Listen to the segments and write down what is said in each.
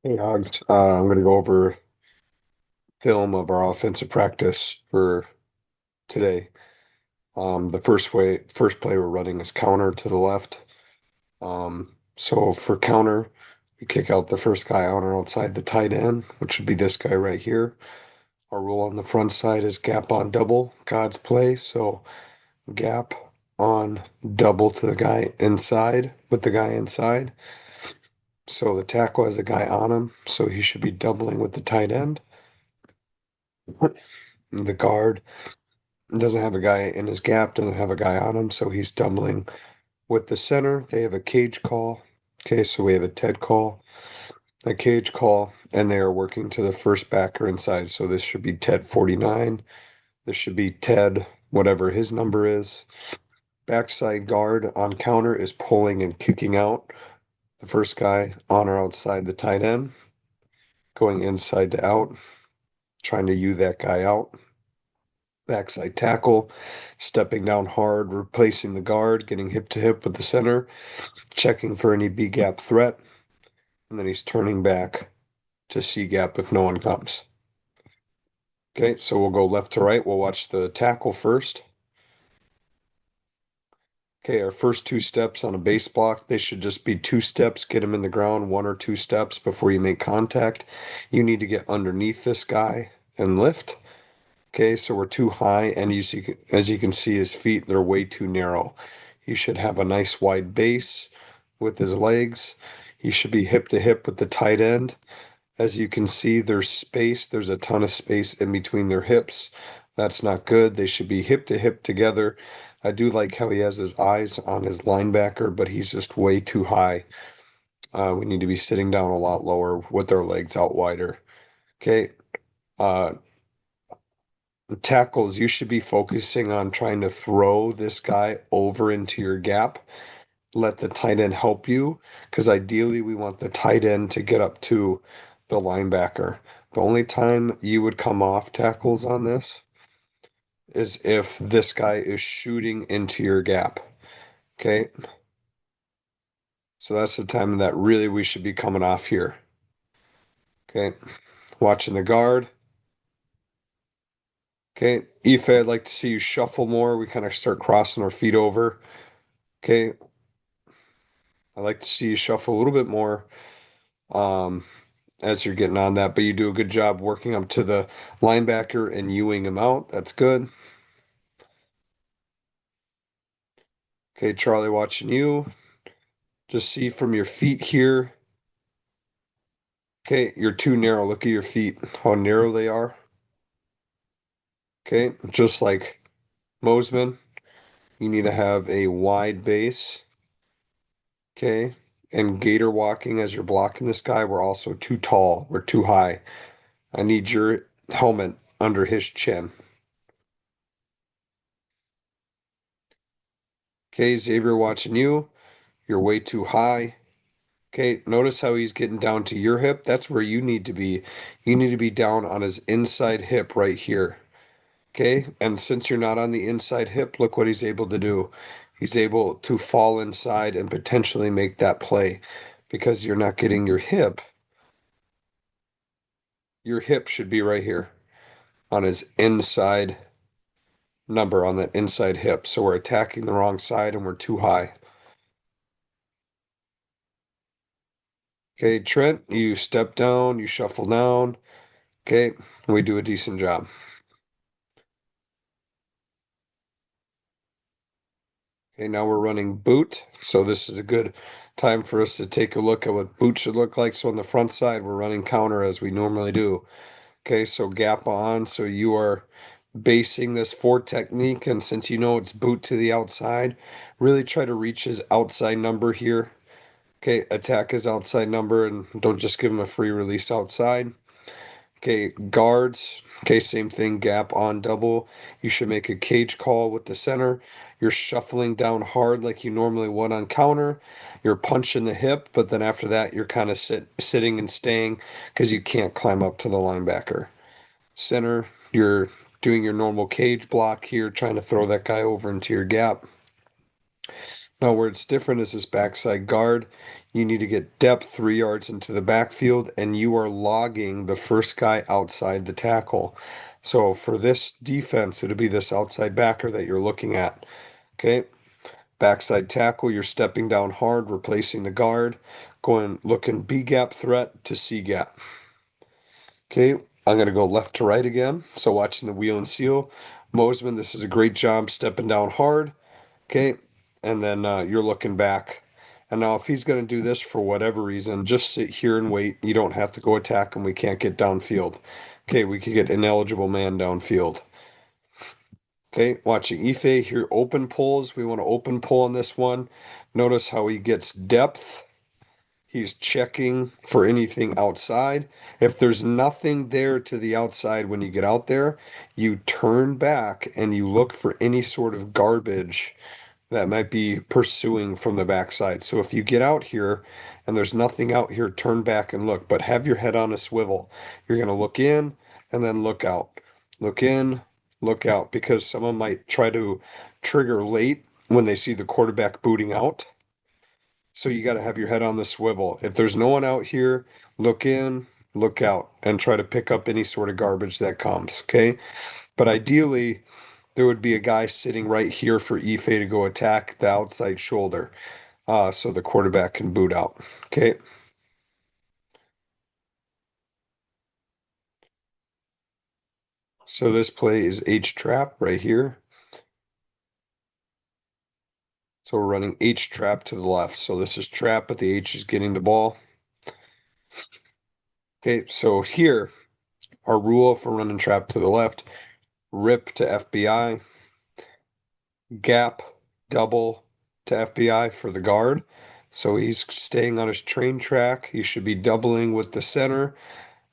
Hey, Hogs. I'm going to go over film of our offensive practice for today. First play we're running is counter to the left. So for counter, we kick out the first guy on or outside the tight end, which would be this guy right here. Our rule on the front side is gap on double, God's play. So gap on double to the guy inside with the guy inside. So the tackle has a guy on him, so he should be doubling with the tight end. The guard doesn't have a guy in his gap, doesn't have a guy on him, so he's doubling with the center. They have a cage call. Okay, so we have a Ted call, a cage call, and they are working to the first backer inside. So this should be Ted 49. This should be Ted, whatever his number is. Backside guard on counter is pulling and kicking out the first guy on or outside the tight end, going inside to out, trying to U that guy out. Backside tackle, stepping down hard, replacing the guard, getting hip to hip with the center, checking for any B gap threat, and then he's turning back to C gap if no one comes. Okay, so we'll go left to right. We'll watch the tackle first. Okay, our first two steps on a base block, they should just be two steps, get him in the ground, one or two steps before you make contact. You need to get underneath this guy and lift. Okay, so we're too high, and as you can see, his feet, they're way too narrow. He should have a nice wide base with his legs. He should be hip to hip with the tight end. As you can see, there's a ton of space in between their hips. That's not good. They should be hip to hip together. I do like how he has his eyes on his linebacker, but he's just way too high. We need to be sitting down a lot lower with our legs out wider. Okay. Uh, Tackles, you should be focusing on trying to throw this guy over into your gap. Let the tight end help you, because ideally we want the tight end to get up to the linebacker. The only time you would come off tackles on this is if this guy is shooting into your gap. Okay, so that's the time that really we should be coming off here. Okay, watching the guard. Okay, Ife, I'd like to see you shuffle more. We kind of start crossing our feet over. Okay, I like to see you shuffle a little bit more um, as you're getting on that, but you do a good job working up to the linebacker and Ewing him out. That's good. Okay, Charlie, watching you. Just see from your feet here. Okay, you're too narrow. Look at your feet, how narrow they are. Okay, just like Mosman, you need to have a wide base. Okay, and gator walking as you're blocking this guy. We're also too tall. We're too high. I need your helmet under his chin. Okay, Xavier watching you. You're way too high. Okay, notice how he's getting down to your hip. That's where you need to be. You need to be down on his inside hip right here. Okay, and since you're not on the inside hip, look what he's able to do. He's able to fall inside and potentially make that play because you're not getting your hip. Your hip should be right here on his inside number on that inside hip. So we're attacking the wrong side and we're too high. Okay, Trent, you step down, you shuffle down. Okay, we do a decent job. Okay, now we're running boot. So this is a good time for us to take a look at what boot should look like. So on the front side, we're running counter as we normally do. Okay, so gap on. So you are basing this for technique. And since you know it's boot to the outside, really try to reach his outside number here. Okay, attack his outside number and don't just give him a free release outside. Okay, guards. Okay, same thing, gap on double. You should make a cage call with the center. You're shuffling down hard like you normally would on counter. You're punching the hip, but then after that, you're kind of sitting and staying because you can't climb up to the linebacker. Center, you're doing your normal cage block here, trying to throw that guy over into your gap. Now, where it's different is this backside guard. You need to get depth 3 yards into the backfield, and you are logging the first guy outside the tackle. So for this defense, it'll be this outside backer that you're looking at. Okay. Backside tackle, you're stepping down hard, replacing the guard, going looking B gap threat to C gap. Okay, I'm going to go left to right again. So watching the wheel and seal. Mosman, this is a great job stepping down hard. Okay, and then you're looking back. And now if he's going to do this for whatever reason, just sit here and wait. You don't have to go attack him. We can't get downfield. Okay, we could get ineligible man downfield. Okay, watching Ife here, open pulls. We want to open pull on this one. Notice how he gets depth. He's checking for anything outside. If there's nothing there to the outside when you get out there, you turn back and you look for any sort of garbage that might be pursuing from the backside. So if you get out here and there's nothing out here, turn back and look, but have your head on a swivel. You're going to look in and then look out. Look in, look out, because someone might try to trigger late when they see the quarterback booting out. So you got to have your head on the swivel. If there's no one out here, look in, look out, and try to pick up any sort of garbage that comes. Okay. But ideally, there would be a guy sitting right here for Ife to go attack the outside shoulder, so the quarterback can boot out. Okay. So this play is H trap right here. So we're running H trap to the left. So this is trap, but the H is getting the ball. Okay. So here, our rule for running trap to the left, rip to FBI, gap, double to FBI for the guard. So he's staying on his train track. He should be doubling with the center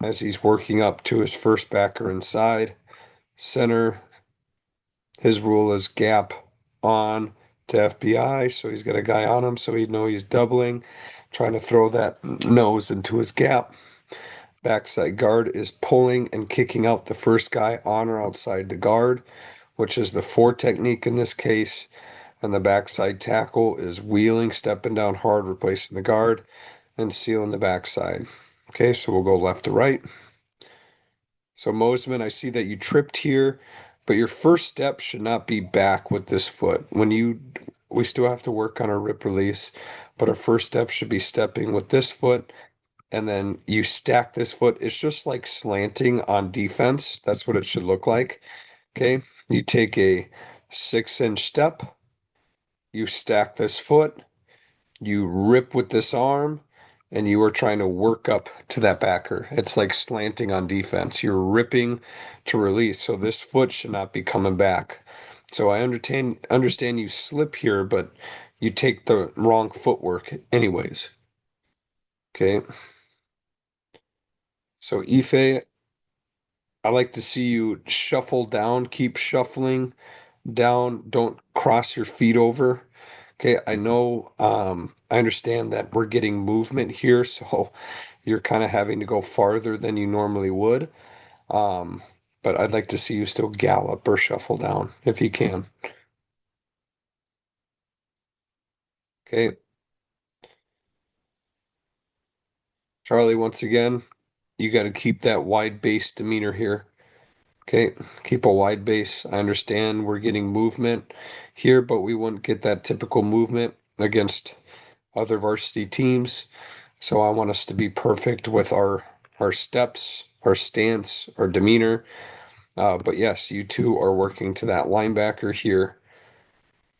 as he's working up to his first backer inside. Center, his rule is gap on to FBI. So he's got a guy on him, so he know he's doubling, trying to throw that nose into his gap. Backside guard is pulling and kicking out the first guy on or outside the guard, which is the four technique in this case. And the backside tackle is wheeling, stepping down hard, replacing the guard, and sealing the backside. Okay, so we'll go left to right. So Mosman, I see that you tripped here, but your first step should not be back with this foot. We still have to work on our rip release, but our first step should be stepping with this foot, and then you stack this foot. It's just like slanting on defense. That's what it should look like. Okay, you take a 6-inch step, you stack this foot, you rip with this arm, and you are trying to work up to that backer. It's like slanting on defense. You're ripping to release, so this foot should not be coming back. So I understand you slip here, but you take the wrong footwork anyways. Okay. So Ife, I like to see you shuffle down, keep shuffling down, don't cross your feet over. Okay, I understand that we're getting movement here, so you're kind of having to go farther than you normally would. Um, but I'd like to see you still gallop or shuffle down if you can. Okay, Charlie, once again, you got to keep that wide base demeanor here. Okay, keep a wide base. I understand we're getting movement here, but we wouldn't get that typical movement against other varsity teams. So I want us to be perfect with our steps, our stance, our demeanor. But yes, you two are working to that linebacker here.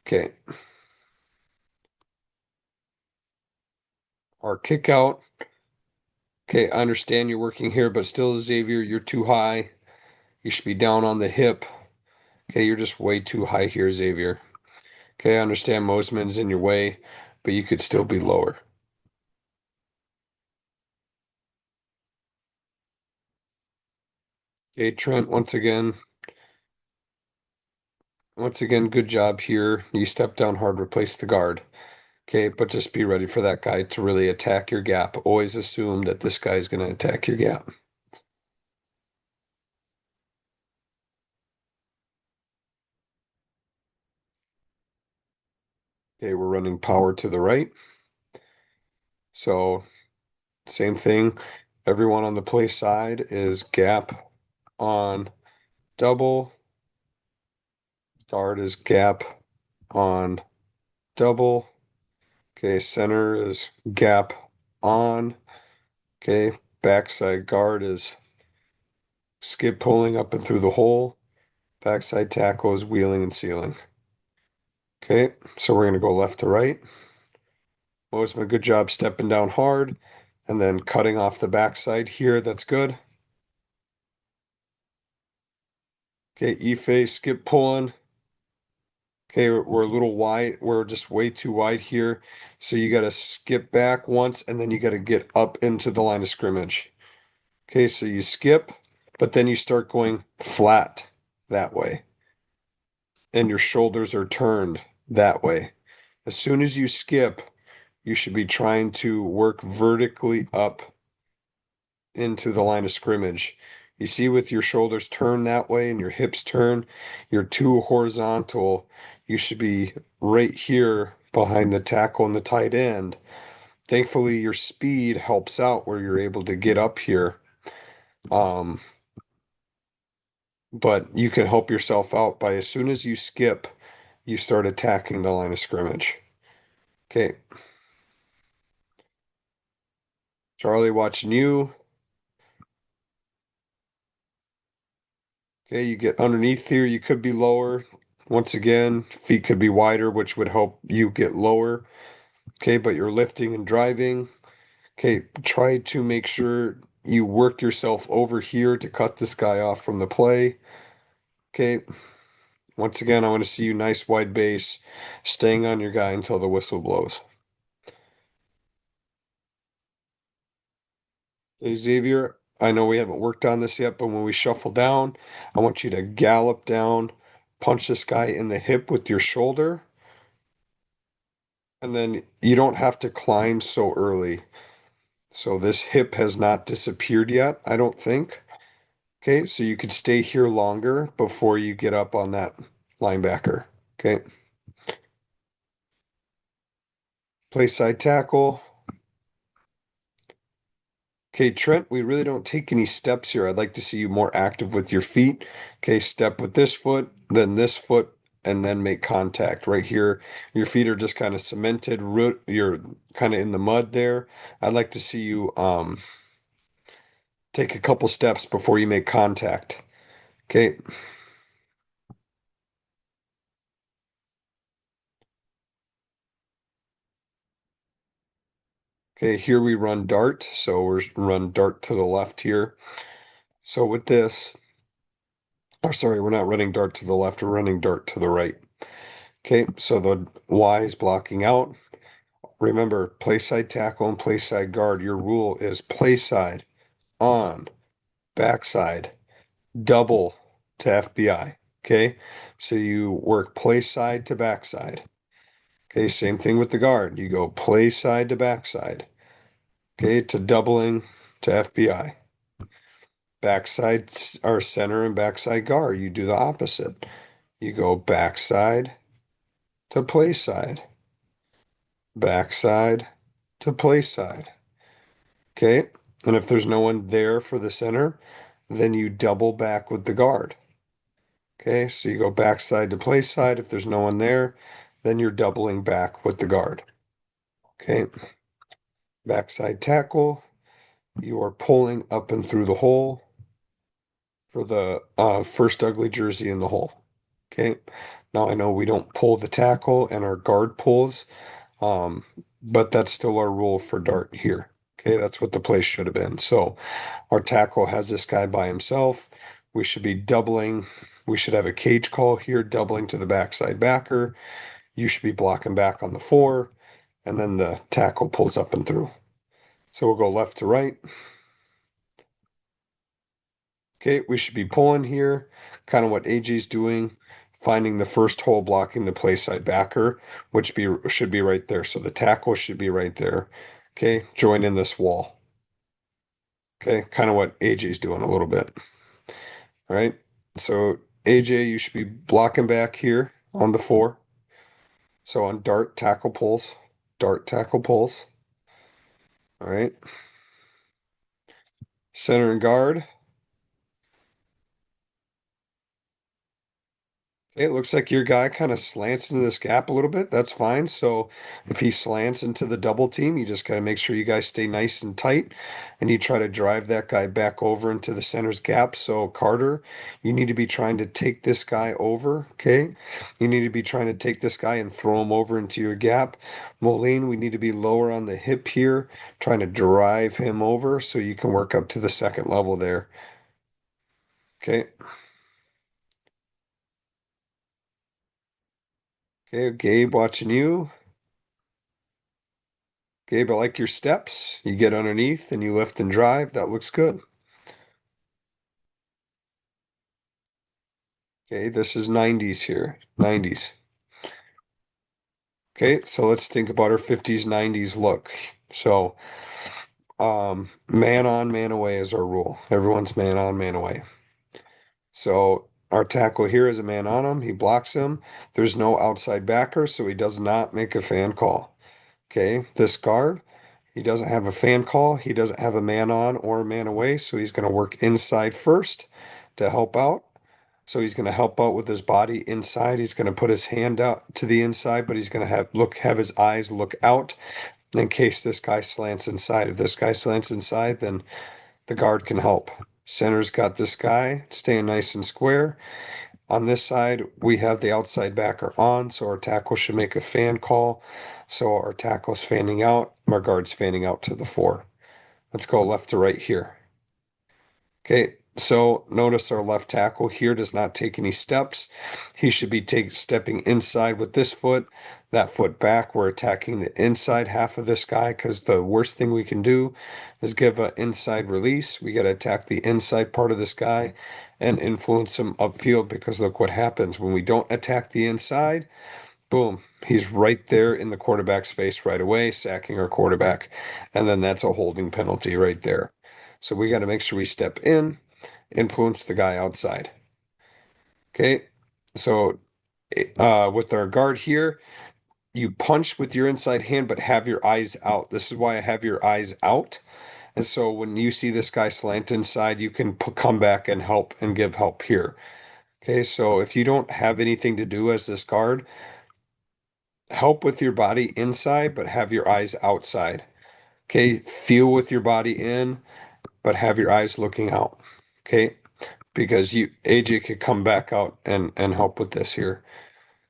Okay. Our kick out. Okay, I understand you're working here, but still, Xavier, you're too high. You should be down on the hip. Okay, you're just way too high here, Xavier. Okay, I understand Mosman's in your way, but you could still be lower. Okay, Trent, once again, good job here. You stepped down hard, replace the guard. Okay, but just be ready for that guy to really attack your gap. Always assume that this guy's going to attack your gap. Okay, we're running power to the right. So same thing. Everyone on the play side is gap on double. Guard is gap on double. Okay, center is gap on. Okay, backside guard is skip pulling up and through the hole. Backside tackle is wheeling and sealing. Okay, so we're going to go left to right. Mosman, good job stepping down hard and then cutting off the backside here. That's good. Okay, E-face, skip pulling. Okay, we're a little wide. We're just way too wide here. So you got to skip back once and then you got to get up into the line of scrimmage. Okay, so you skip, but then you start going flat that way. And your shoulders are turned that way. As soon as you skip, you should be trying to work vertically up into the line of scrimmage. You see, with your shoulders turned that way and your hips turn, you're too horizontal. You should be right here behind the tackle and the tight end. Thankfully, your speed helps out where you're able to get up here. Um, but you can help yourself out by as soon as you skip, you start attacking the line of scrimmage. Okay, Charlie, watching you. Okay, you get underneath here. You could be lower. Once again, feet could be wider, which would help you get lower. Okay, but you're lifting and driving. Okay, try to make sure you work yourself over here to cut this guy off from the play. Okay, once again, I want to see you nice wide base, staying on your guy until the whistle blows. Hey, Xavier, I know we haven't worked on this yet, but when we shuffle down, I want you to gallop down, punch this guy in the hip with your shoulder. And then you don't have to climb so early. So this hip has not disappeared yet, I don't think. Okay, so you could stay here longer before you get up on that linebacker. Okay, play side tackle. Okay, Trent, we really don't take any steps here. I'd like to see you more active with your feet. Okay, step with this foot, and then make contact right here. Your feet are just kind of cemented. You're kind of in the mud there. I'd like to see you take a couple steps before you make contact. Okay. Okay, here we run dart. So we're run dart to the left here. So with this, or sorry, we're not running dart to the left, we're running dart to the right. Okay, so the Y is blocking out. Remember, play side tackle and play side guard. Your rule is play side, on, backside, double to FBI. Okay, so you work play side to backside. Okay, same thing with the guard. You go play side to backside. Okay, to doubling to FBI. Backside or center and backside guard, you do the opposite. You go backside to play side, backside to play side. Okay, and if there's no one there for the center, then you double back with the guard. Okay, so you go backside to play side. If there's no one there, then you're doubling back with the guard. Okay, backside tackle. You are pulling up and through the hole for the first ugly jersey in the hole. Okay. Now I know we don't pull the tackle and our guard pulls, um, but that's still our rule for dart here. Okay, that's what the play should have been. So our tackle has this guy by himself. We should be doubling. We should have a cage call here, doubling to the backside backer. You should be blocking back on the 4, and then the tackle pulls up and through. So we'll go left to right. Okay, we should be pulling here, kind of what AJ's doing, finding the first hole blocking the play side backer, which should be right there. So the tackle should be right there. Okay, join in this wall. Okay, kind of what AJ's doing a little bit. All right, so AJ, you should be blocking back here on the 4. So on dart tackle pulls, dart tackle pulls. All right. Center and guard. It looks like your guy kind of slants into this gap a little bit. That's fine. So if he slants into the double team, you just got to make sure you guys stay nice and tight and you try to drive that guy back over into the center's gap. So Carter, you need to be trying to take this guy over. Okay. You need to be trying to take this guy and throw him over into your gap. Moline, we need to be lower on the hip here, trying to drive him over so you can work up to the second level there. Okay. Okay. Gabe watching you. Gabe, I like your steps. You get underneath and you lift and drive. That looks good. Okay, this is 90s here. 90s. Okay, so let's think about our 50s, 90s look. So, man on, man away is our rule. Everyone's man on, man away. So our tackle here is a man on him. He blocks him. There's no outside backer, so he does not make a fan call. Okay, this guard, he doesn't have a fan call. He doesn't have a man on or a man away, so he's going to work inside first to help out. So he's going to help out with his body inside. He's going to put his hand out to the inside, but he's going to have his eyes look out in case this guy slants inside. If this guy slants inside, then the guard can help. Center's got this guy staying nice and square. On this side, we have the outside backer on, so our tackle should make a fan call. So our tackle's fanning out, our guard's fanning out to the four. Let's go left to right here. Okay, so notice our left tackle here does not take any steps. He should be stepping inside with this foot, that foot back. We're attacking the inside half of this guy because the worst thing we can do is give an inside release. We got to attack the inside part of this guy and influence him upfield because look what happens when we don't attack the inside. Boom, he's right there in the quarterback's face right away, sacking our quarterback. And then that's a holding penalty right there. So we got to make sure we step in, influence the guy outside. Okay. So with our guard here, you punch with your inside hand, but have your eyes out. This is why I have your eyes out. And so when you see this guy slant inside, you can come back and help and give help here. Okay. So if you don't have anything to do as this guard, help with your body inside, but have your eyes outside. Okay. Feel with your body in, but have your eyes looking out. Okay. Because AJ could come back out and help with this here.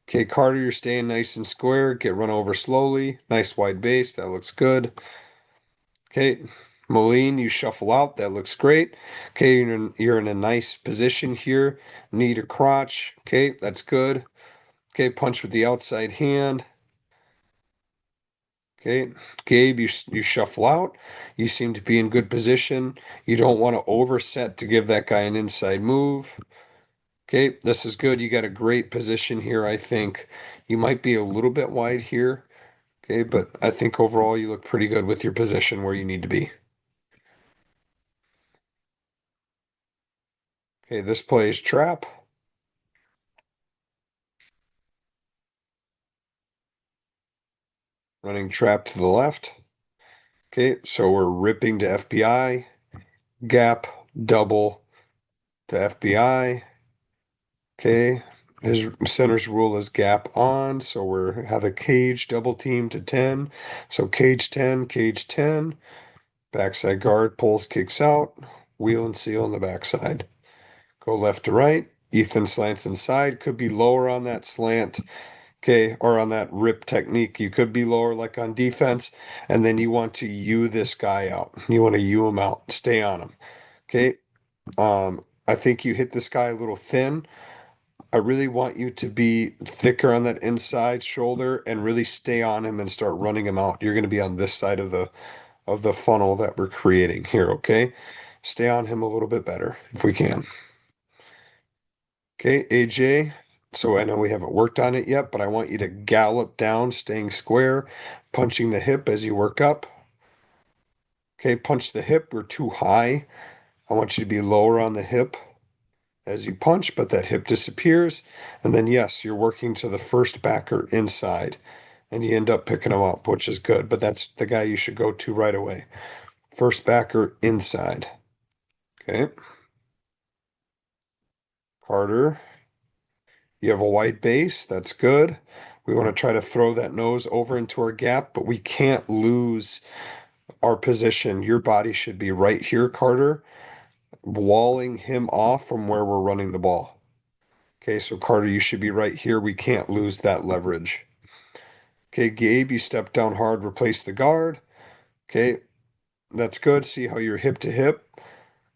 Okay, Carter, you're staying nice and square. Get run over slowly. Nice wide base. That looks good. Okay, Moline, you shuffle out. That looks great. Okay, you're in a nice position here. Knee to crotch. Okay, that's good. Okay, punch with the outside hand. Okay, Gabe, you shuffle out. You seem to be in good position. You don't want to overset to give that guy an inside move. Okay, this is good. You got a great position here, I think. You might be a little bit wide here. Okay, but I think overall you look pretty good with your position where you need to be. Okay, this play is trap. Running trap to the left. Okay, so we're ripping to FBI. Gap, double to FBI. Okay, his center's rule is gap on, so we have a cage double team to 10. So cage 10, cage 10. Backside guard pulls, kicks out. Wheel and seal on the backside. Go left to right. Ethan slants inside. Could be lower on that slant. Okay, or on that rip technique. You could be lower like on defense, and then you want to U this guy out. You want to U him out. Stay on him. Okay. I think you hit this guy a little thin. I really want you to be thicker on that inside shoulder and really stay on him and start running him out. You're going to be on this side of the funnel that we're creating here, okay? Stay on him a little bit better if we can. Okay, AJ. So I know we haven't worked on it yet, but I want you to gallop down, staying square, punching the hip as you work up. Okay, punch the hip. We're too high. I want you to be lower on the hip. as you punch, but that hip disappears. And then, yes, you're working to the first backer inside, and you end up picking him up, which is good. But that's the guy you should go to right away. First backer inside. Okay. Carter, you have a white base. That's good. We want to try to throw that nose over into our gap, but we can't lose our position. Your body should be right here, Carter, walling him off from where we're running the ball. Okay, so Carter, you should be right here. We can't lose that leverage. Okay, Gabe, you step down hard, replace the guard. Okay, that's good. See how you're hip to hip.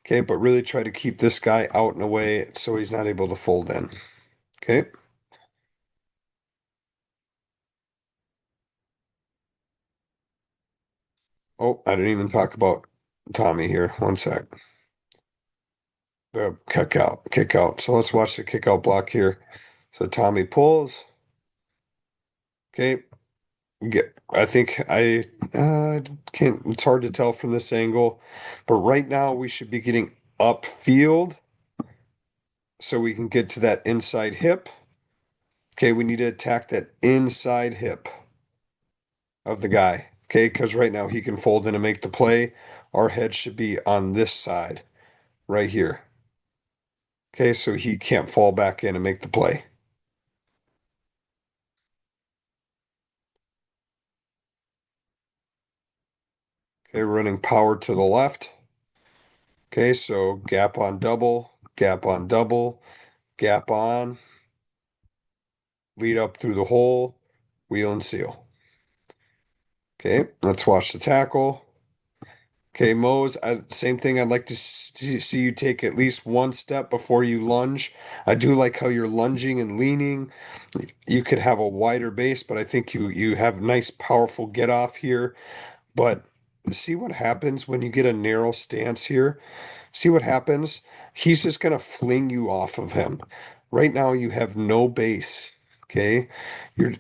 Okay, but really try to keep this guy out and away so he's not able to fold in. Okay. Oh, I didn't even talk about Tommy here. One sec. The kick out, kick out. So let's watch the kick out block here. So Tommy pulls. Okay. I think can't, it's hard to tell from this angle, but right now we should be getting upfield so we can get to that inside hip. Okay, we need to attack that inside hip of the guy. Okay, because right now he can fold in and make the play. Our head should be on this side right here. Okay, so he can't fall back in and make the play. Okay, running power to the left. Okay, so gap on double, gap on, lead up through the hole, wheel and seal. Okay, let's watch the tackle. Okay, Mose, same thing. I'd like to see you take at least one step before you lunge. I do like how you're lunging and leaning. You could have a wider base, but I think you have nice, powerful get off here. But see what happens when you get a narrow stance here. See what happens? He's just going to fling you off of him. Right now, you have no base. Okay.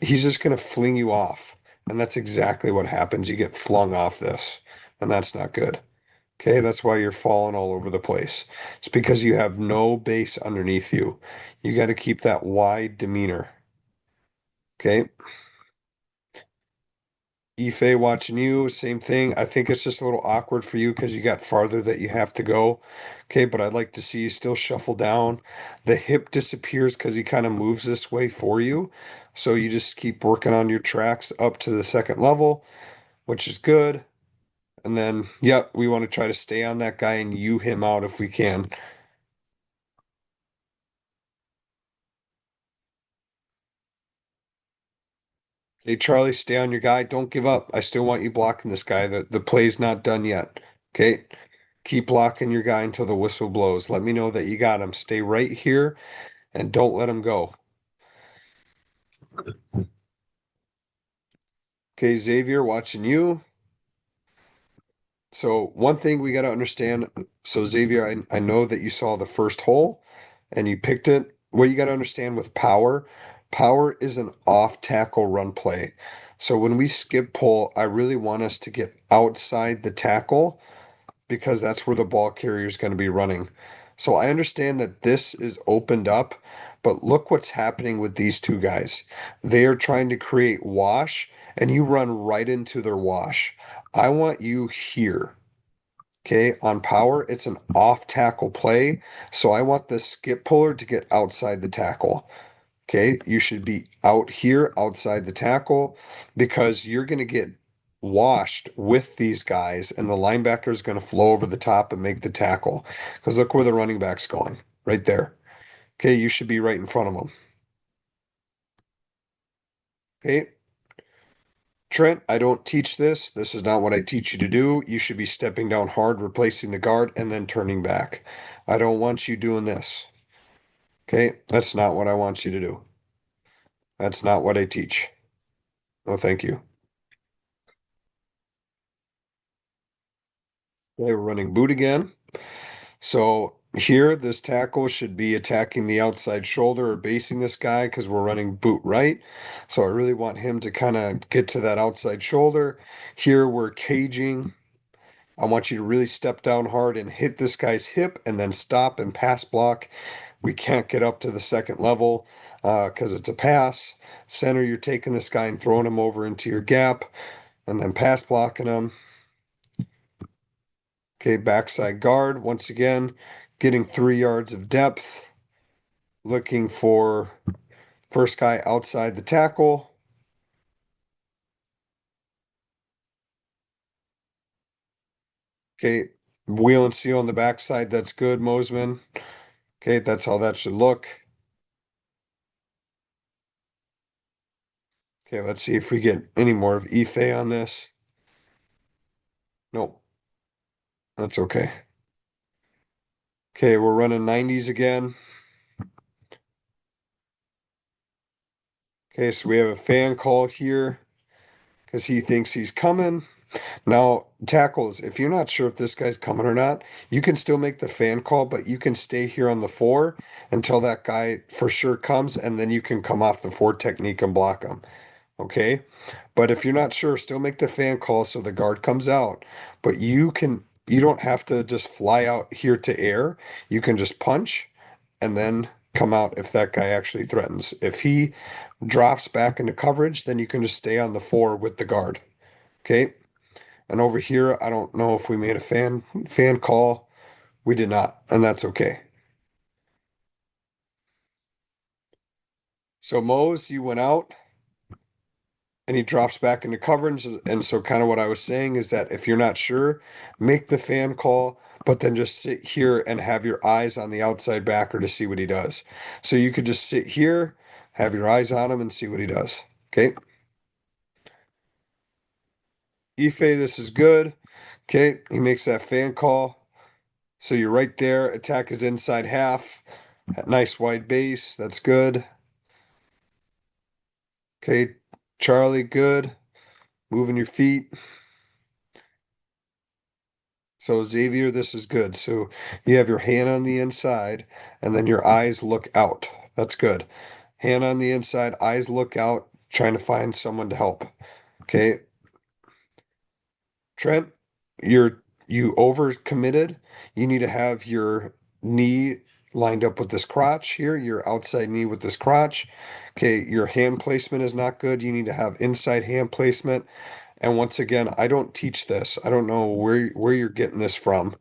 He's just going to fling you off. And that's exactly what happens. You get flung off this, and that's not good. Okay. That's why you're falling all over the place. It's because you have no base underneath you. You got to keep that wide demeanor. Okay. Ife watching you, same thing. I think it's just a little awkward for you because you got farther that you have to go. Okay, but I'd like to see you still shuffle down. The hip disappears because he kind of moves this way for you. So you just keep working on your tracks up to the second level, which is good. And then, yep, we want to try to stay on that guy and you him out if we can. Hey, Charlie, stay on your guy. Don't give up. I still want you blocking this guy. The play's not done yet. Okay? Keep blocking your guy until the whistle blows. Let me know that you got him. Stay right here and don't let him go. Okay, Xavier, watching you. So one thing we got to understand. So Xavier, I know that you saw the first hole and you picked it. What you got to understand with power, power is an off tackle run play. So when we skip pull, I really want us to get outside the tackle because that's where the ball carrier is going to be running. So I understand that this is opened up, but look what's happening with these two guys. They are trying to create wash, and you run right into their wash. I want you here. Okay, on power, it's an off tackle play. So I want the skip puller to get outside the tackle. Okay, you should be out here outside the tackle because you're going to get washed with these guys, and the linebacker is going to flow over the top and make the tackle. Because look where the running back's going, right there. Okay, you should be right in front of them. Okay, Trent, I don't teach this. This is not what I teach you to do. You should be stepping down hard, replacing the guard, and then turning back. I don't want you doing this. Okay, that's not what I want you to do. That's not what I teach. No, thank you. Okay, we're running boot again. So here, this tackle should be attacking the outside shoulder or basing this guy because we're running boot right. So I really want him to kind of get to that outside shoulder. Here, we're caging. I want you to really step down hard and hit this guy's hip and then stop and pass block. We can't get up to the second level because it's a pass. Center, you're taking this guy and throwing him over into your gap and then pass blocking him. Okay, backside guard, once again, getting 3 yards of depth, looking for first guy outside the tackle. Okay, wheel and seal on the backside, that's good, Mosman. Okay, that's how that should look. Okay, let's see if we get any more of Ife on this. Nope, that's okay. Okay, we're running 90s again. Okay, so we have a fan call here because he thinks he's coming. Now, tackles, if you're not sure if this guy's coming or not, you can still make the fan call, but you can stay here on the four until that guy for sure comes, and then you can come off the four technique and block him. Okay? But if you're not sure, still make the fan call so the guard comes out. But you don't have to just fly out here to air. You can just punch and then come out if that guy actually threatens. If he drops back into coverage, then you can just stay on the four with the guard. Okay? And over here, I don't know if we made a fan call. We did not, and that's okay. So Mose, you went out and he drops back into coverage. And so kind of what I was saying is that if you're not sure, make the fan call, but then just sit here and have your eyes on the outside backer to see what he does. So you could just sit here, have your eyes on him and see what he does. Okay. Ife, this is good. Okay. He makes that fan call. So you're right there. Attack is inside half. Nice wide base. That's good. Okay, Charlie, good. Moving your feet. So Xavier, this is good. So you have your hand on the inside and then your eyes look out. That's good. Hand on the inside, eyes look out, trying to find someone to help. Okay, Trent, you over committed. You need to have your knee lined up with this crotch here, your outside knee with this crotch. Okay, your hand placement is not good. You need to have inside hand placement. And once again, I don't teach this. I don't know where you're getting this from.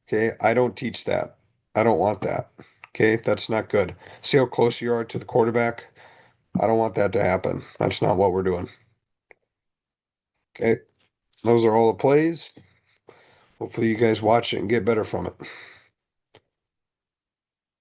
Okay, I don't teach that. I don't want that. Okay, that's not good. See how close you are to the quarterback? I don't want that to happen. That's not what we're doing. Okay, those are all the plays. Hopefully you guys watch it and get better from it.